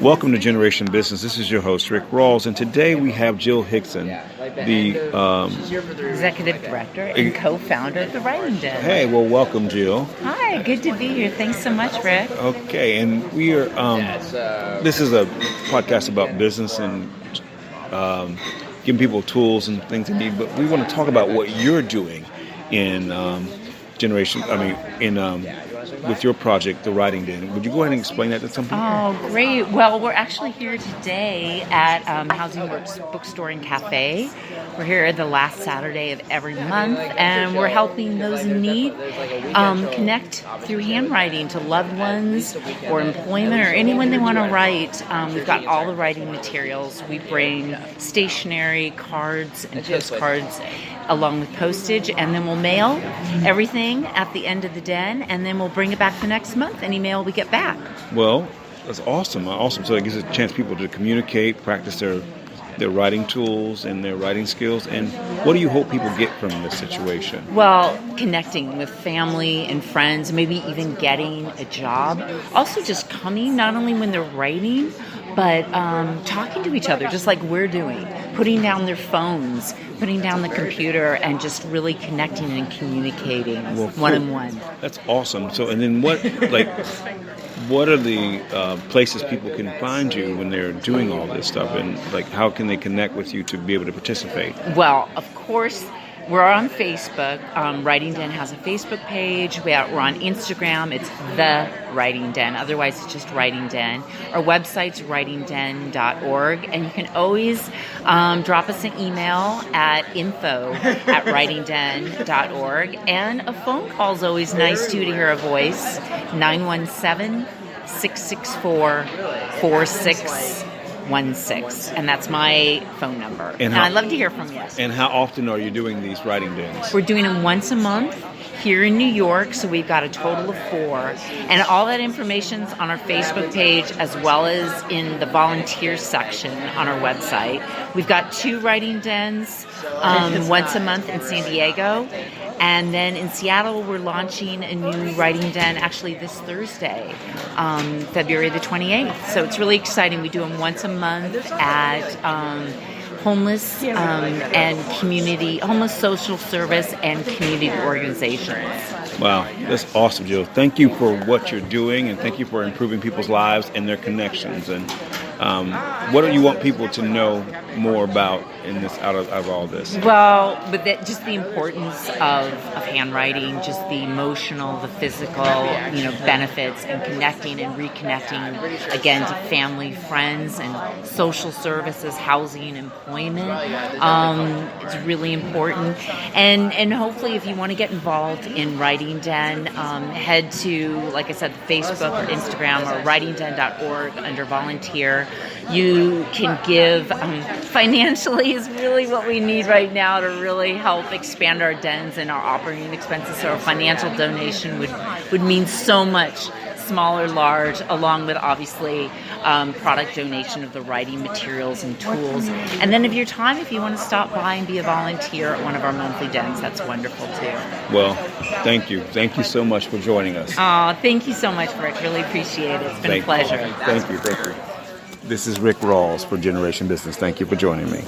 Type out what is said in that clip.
Welcome to Generation Business. This is your host, Rick Rawls, and today we have Jill Higson, the Executive Director and co-founder of the Writing Den. Hey, well, welcome, Jill. Hi, good to be here. Thanks so much, Rick. Okay, and we are. This is a podcast about business and giving people tools and things they need, but we want to talk about what you're doing in with your project, The Writing Den. Would you go ahead and explain that to some people? Oh, great. Well, we're actually here today at Housing Works Bookstore and Cafe. We're here the last Saturday of every month, and we're helping those in need connect through handwriting to loved ones or employment or anyone they want to write. We've got all the writing materials. We bring stationery, cards, and postcards along with postage, and then we'll mail everything at the end of the den, and then we'll bring it back the next month, any mail we get back. Well, that's awesome. Awesome. So it gives a chance people to communicate, practice their writing tools and their writing skills. And what do you hope people get from this situation? Well, connecting with family and friends, maybe even getting a job. Also just coming, not only when they're writing, but talking to each other, just like we're doing, putting down their phones, putting down the computer, and just really connecting and communicating one-on-one. That's awesome. So, and then what are the places people can find you when they're doing all this stuff, and how can they connect with you to be able to participate? Well, of course, we're on Facebook. Writing Den has a Facebook page. We're on Instagram. It's The Writing Den. Otherwise, it's just Writing Den. Our website's writingden.org. And you can always drop us an email at info@writingden.org. And a phone call is always nice, too, to hear a voice. 917-664-4616, and that's my phone number. And I'd love to hear from you. And how often are you doing these writing dens? We're doing them once a month here in New York, so we've got a total of 4. And all that information's on our Facebook page as well as in the volunteer section on our website. We've got 2 writing dens once a month in San Diego. And then in Seattle, we're launching a new writing den actually this Thursday, February the 28th. So it's really exciting. We do them once a month at homeless social service and community organizations. Wow, that's awesome, Jill. Thank you for what you're doing, and thank you for improving people's lives and their connections. And what do you want people to know more about in this out of all this? Well, but just the importance of handwriting, just the emotional, the physical, benefits, and connecting and reconnecting again to family, friends, and social services, housing, employment. It's really important, and hopefully, if you want to get involved in Writing Den, head to, like I said, Facebook or Instagram or writingden.org under volunteer. You can give financially is really what we need right now to really help expand our dens and our operating expenses. So a financial donation would mean so much, small or large, along with obviously product donation of the writing materials and tools. And then if you want to stop by and be a volunteer at one of our monthly dens, that's wonderful too. Well, thank you. Thank you so much for joining us. Oh, thank you so much, Rick. Really appreciate it. It's been a pleasure. Thank you. This is Rick Rawls for Generation Business. Thank you for joining me.